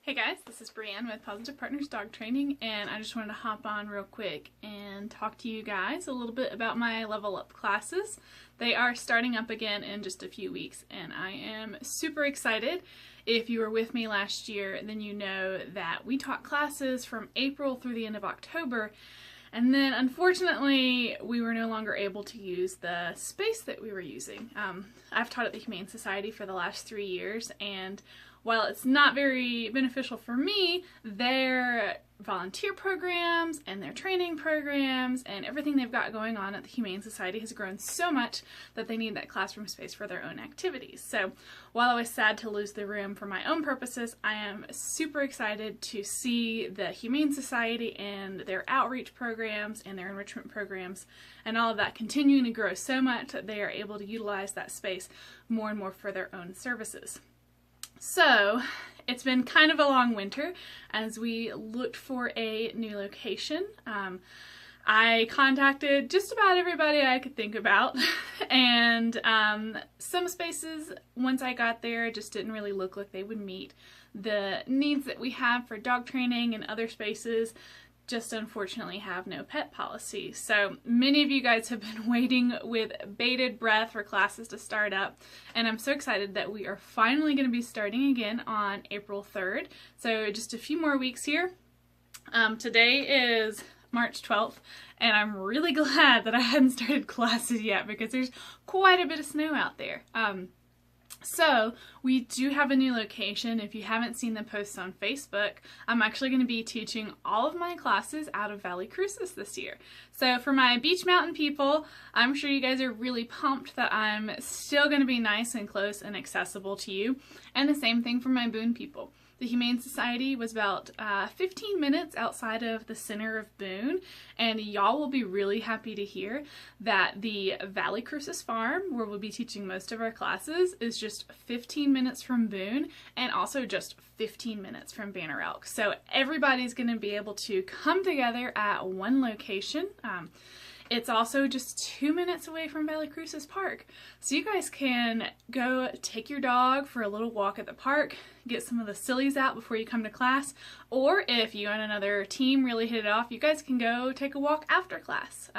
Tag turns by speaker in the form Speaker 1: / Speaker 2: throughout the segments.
Speaker 1: Hey guys, this is Brianne with Positive Partners Dog Training, and I just wanted to hop on real quick and talk to you guys a little bit about my Level Up classes. They are starting up again in just a few weeks, and I am super excited. If you were with me last year, then you know that we taught classes from April through the end of October, and then unfortunately we were no longer able to use the space that we were using. I've taught at the Humane Society for the last 3 years, and while it's not very beneficial for me, their volunteer programs and their training programs and everything they've got going on at the Humane Society has grown so much that they need that classroom space for their own activities. So while I was sad to lose the room for my own purposes, I am super excited to see the Humane Society and their outreach programs and their enrichment programs and all of that continuing to grow so much that they are able to utilize that space more and more for their own services. So, it's been kind of a long winter as we looked for a new location. I contacted just about everybody I could think about, and some spaces, once I got there, just didn't really look like they would meet the needs that we have for dog training, and other spaces just unfortunately have no pet policy. So many of you guys have been waiting with bated breath for classes to start up, and I'm so excited that we are finally going to be starting again on April 3rd. So just a few more weeks here. Today is March 12th, and I'm really glad that I hadn't started classes yet because there's quite a bit of snow out there. So we do have a new location. If you haven't seen the posts on Facebook, I'm actually going to be teaching all of my classes out of Valley Crucis this year. So for my Beech Mountain people, I'm sure you guys are really pumped that I'm still going to be nice and close and accessible to you. And the same thing for my Boone people. The Humane Society was about 15 minutes outside of the center of Boone, and y'all will be really happy to hear that the Valley Crucis Farm, where we'll be teaching most of our classes, is just 15 minutes from Boone, and also just 15 minutes from Banner Elk. So everybody's going to be able to come together at one location. It's also just 2 minutes away from Valley Crucis Park. So you guys can go take your dog for a little walk at the park, get some of the sillies out before you come to class, or if you and another team really hit it off, you guys can go take a walk after class.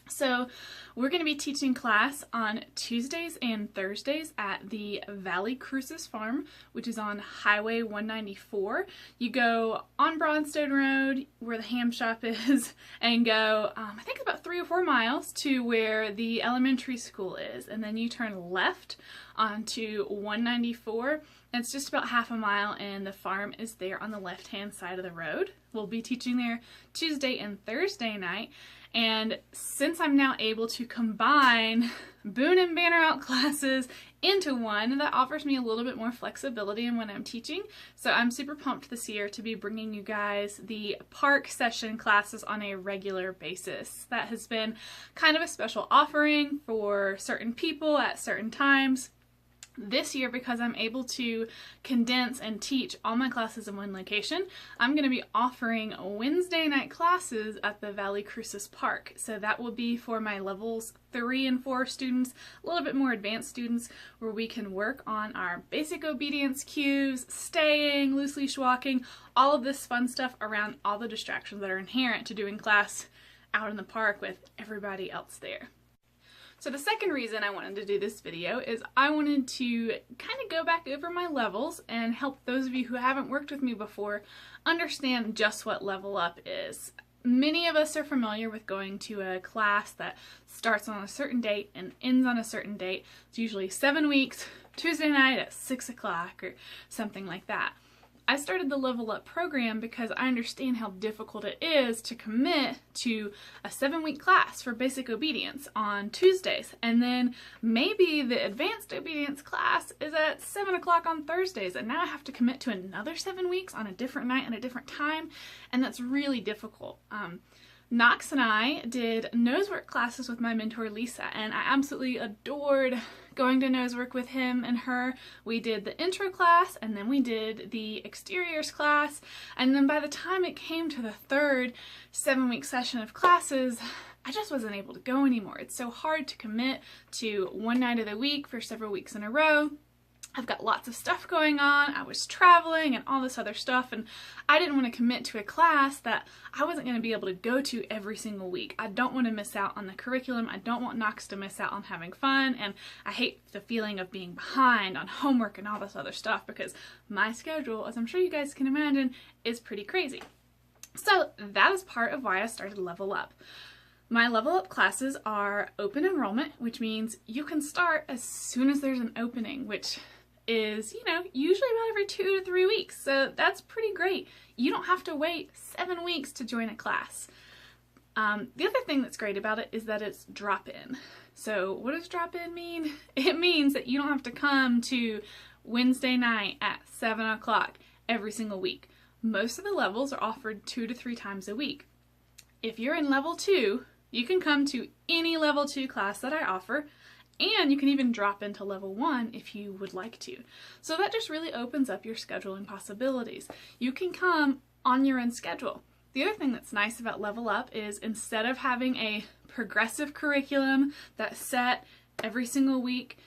Speaker 1: So we're going to be teaching class on Tuesdays and Thursdays at the Valley Crucis Farm, which is on Highway 194. You go on Broadstone Road, where the ham shop is, and go, I think about 3 or 4 miles to where the elementary school is, and then you turn left onto 194, and it's just about half a mile, and the farm is there on the left-hand side of the road. We'll be teaching there Tuesday and Thursday night. And since I'm now able to combine Boone and Banner Elk classes into one, that offers me a little bit more flexibility in when I'm teaching. So I'm super pumped this year to be bringing you guys the park session classes on a regular basis. That has been kind of a special offering for certain people at certain times. This year, because I'm able to condense and teach all my classes in one location, I'm going to be offering Wednesday night classes at the Valley Crucis Park. So that will be for my levels 3 and 4 students, a little bit more advanced students, where we can work on our basic obedience cues, staying, loose leash walking, all of this fun stuff around all the distractions that are inherent to doing class out in the park with everybody else there. So the second reason I wanted to do this video is I wanted to kind of go back over my levels and help those of you who haven't worked with me before understand just what Level Up is. Many of us are familiar with going to a class that starts on a certain date and ends on a certain date. It's usually 7 weeks, Tuesday night at 6 o'clock or something like that. I started the Level Up program because I understand how difficult it is to commit to a 7-week class for basic obedience on Tuesdays, and then maybe the advanced obedience class is at 7 o'clock on Thursdays, and now I have to commit to another 7 weeks on a different night and a different time, and that's really difficult. Knox and I did nosework classes with my mentor Lisa, and I absolutely adored going to nosework with him and her. We did the intro class, and then we did the exteriors class, and then by the time it came to the third 7-week session of classes, I just wasn't able to go anymore. It's so hard to commit to one night of the week for several weeks in a row. I've got lots of stuff going on, I was traveling and all this other stuff, and I didn't want to commit to a class that I wasn't going to be able to go to every single week. I don't want to miss out on the curriculum, I don't want Knox to miss out on having fun, and I hate the feeling of being behind on homework and all this other stuff because my schedule, as I'm sure you guys can imagine, is pretty crazy. So that is part of why I started Level Up. My Level Up classes are open enrollment, which means you can start as soon as there's an opening, which is, you know, usually about every 2 to 3 weeks. So that's pretty great. You don't have to wait 7 weeks to join a class. The other thing that's great about it is that it's drop-in. So what does drop-in mean? It means that you don't have to come to Wednesday night at 7 o'clock every single week. Most of the levels are offered 2 to 3 times a week. If you're in level 2, you can come to any level 2 class that I offer, and you can even drop into level 1 if you would like to. So that just really opens up your scheduling possibilities. You can come on your own schedule. The other thing that's nice about Level Up is instead of having a progressive curriculum that's set every single week,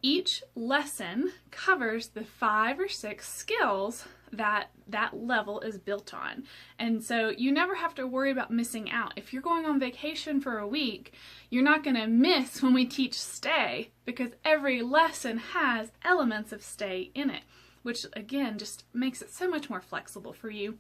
Speaker 1: each lesson covers the 5 or 6 skills that level is built on. And so you never have to worry about missing out. If you're going on vacation for a week, you're not going to miss when we teach stay because every lesson has elements of stay in it, which again just makes it so much more flexible for you.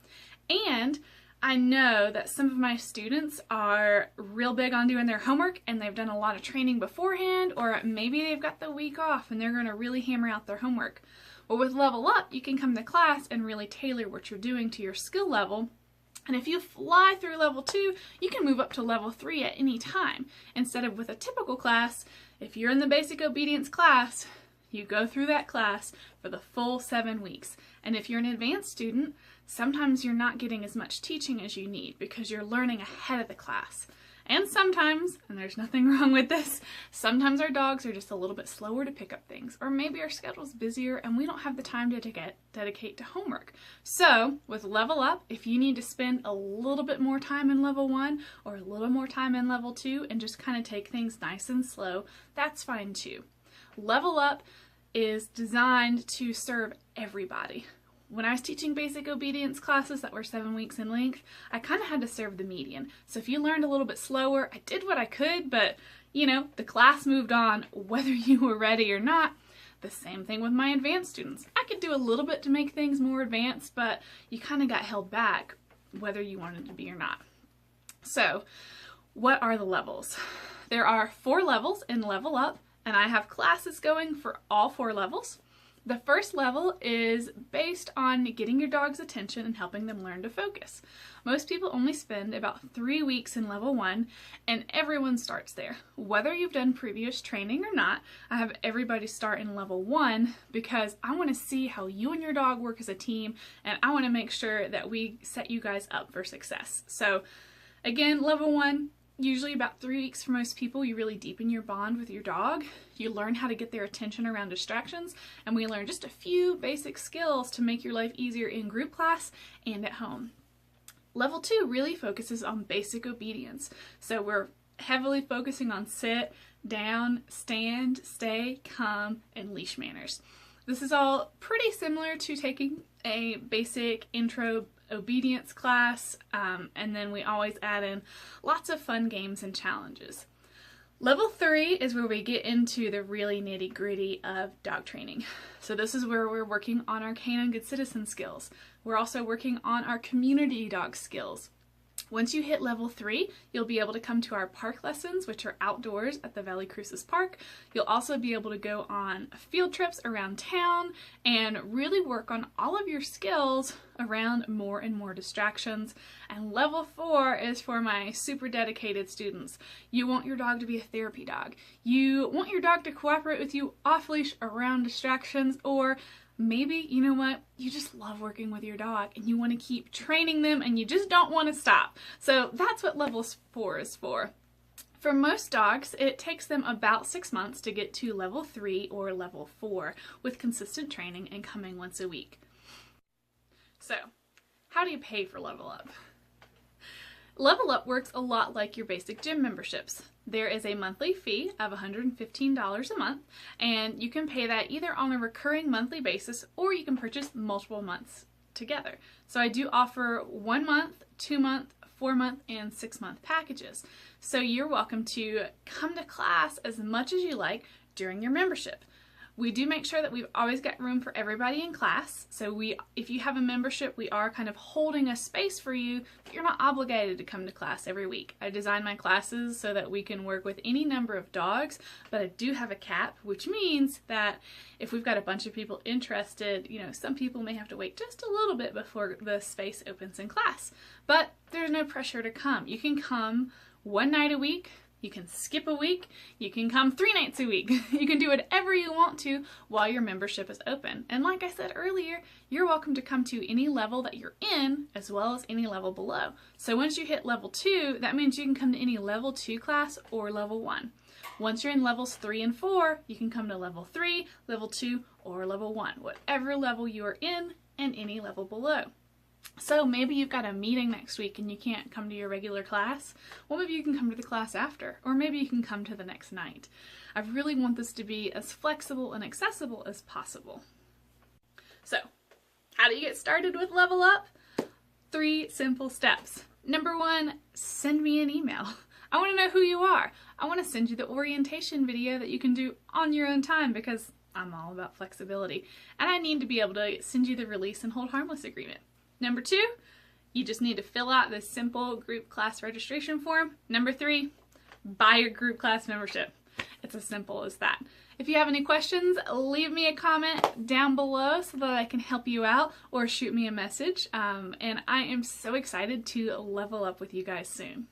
Speaker 1: And I know that some of my students are real big on doing their homework and they've done a lot of training beforehand, or maybe they've got the week off and they're going to really hammer out their homework. Well, with Level Up, you can come to class and really tailor what you're doing to your skill level. And if you fly through level 2, you can move up to level 3 at any time. Instead of with a typical class, if you're in the basic obedience class, you go through that class for the full 7 weeks. And if you're an advanced student, sometimes you're not getting as much teaching as you need because you're learning ahead of the class. And sometimes, and there's nothing wrong with this, sometimes our dogs are just a little bit slower to pick up things, or maybe our schedule's busier and we don't have the time to dedicate to homework. So with Level Up, if you need to spend a little bit more time in level 1 or a little more time in level 2 and just kind of take things nice and slow, that's fine too. Level Up is designed to serve everybody. When I was teaching basic obedience classes that were 7 weeks in length, I kind of had to serve the median. So if you learned a little bit slower, I did what I could, but you know, the class moved on whether you were ready or not. The same thing with my advanced students. I could do a little bit to make things more advanced, but you kind of got held back whether you wanted to be or not. So what are the levels? There are 4 levels in Level Up, and I have classes going for all 4 levels. The first level is based on getting your dog's attention and helping them learn to focus. Most people only spend about 3 weeks in level 1, and everyone starts there. Whether you've done previous training or not, I have everybody start in level 1 because I want to see how you and your dog work as a team, and I want to make sure that we set you guys up for success. So again, level 1, usually about 3 weeks for most people. You really deepen your bond with your dog. You learn how to get their attention around distractions, and we learn just a few basic skills to make your life easier in group class and at home. Level 2 really focuses on basic obedience. So we're heavily focusing on sit, down, stand, stay, come, and leash manners. This is all pretty similar to taking a basic intro obedience class, and then we always add in lots of fun games and challenges. Level 3 is where we get into the really nitty-gritty of dog training. So this is where we're working on our canine good citizen skills. We're also working on our community dog skills. Once you hit level 3, you'll be able to come to our park lessons, which are outdoors at the Valley Cruces Park. You'll also be able to go on field trips around town and really work on all of your skills around more and more distractions. And level 4 is for my super dedicated students. You want your dog to be a therapy dog. You want your dog to cooperate with you off-leash around distractions, or maybe, you know what, you just love working with your dog and you want to keep training them and you just don't want to stop. So that's what level 4 is for. For most dogs, it takes them about 6 months to get to level 3 or level 4 with consistent training and coming once a week. So, how do you pay for Level Up? Level Up works a lot like your basic gym memberships. There is a monthly fee of $115 a month, and you can pay that either on a recurring monthly basis or you can purchase multiple months together. So I do offer 1 month, 2 month, 4 month, and 6 month packages. So you're welcome to come to class as much as you like during your membership. We do make sure that we've always got room for everybody in class. So if you have a membership, we are kind of holding a space for you, but you're not obligated to come to class every week. I design my classes so that we can work with any number of dogs, but I do have a cap, which means that if we've got a bunch of people interested, some people may have to wait just a little bit before the space opens in class. But there's no pressure to come. You can come 1 night a week. You can skip a week, you can come 3 nights a week. You can do whatever you want to while your membership is open. And like I said earlier, you're welcome to come to any level that you're in as well as any level below. So once you hit level 2, that means you can come to any level 2 class or level 1. Once you're in levels 3 and 4, you can come to level 3, level 2, or level 1, whatever level you are in and any level below. So maybe you've got a meeting next week and you can't come to your regular class. Well, maybe you can come to the class after, or maybe you can come to the next night. I really want this to be as flexible and accessible as possible. So, how do you get started with Level Up? 3 simple steps. Number 1, send me an email. I want to know who you are. I want to send you the orientation video that you can do on your own time because I'm all about flexibility. And I need to be able to send you the release and hold harmless agreement. Number 2, you just need to fill out this simple group class registration form. Number 3, buy your group class membership. It's as simple as that. If you have any questions, leave me a comment down below so that I can help you out or shoot me a message. And I am so excited to level up with you guys soon.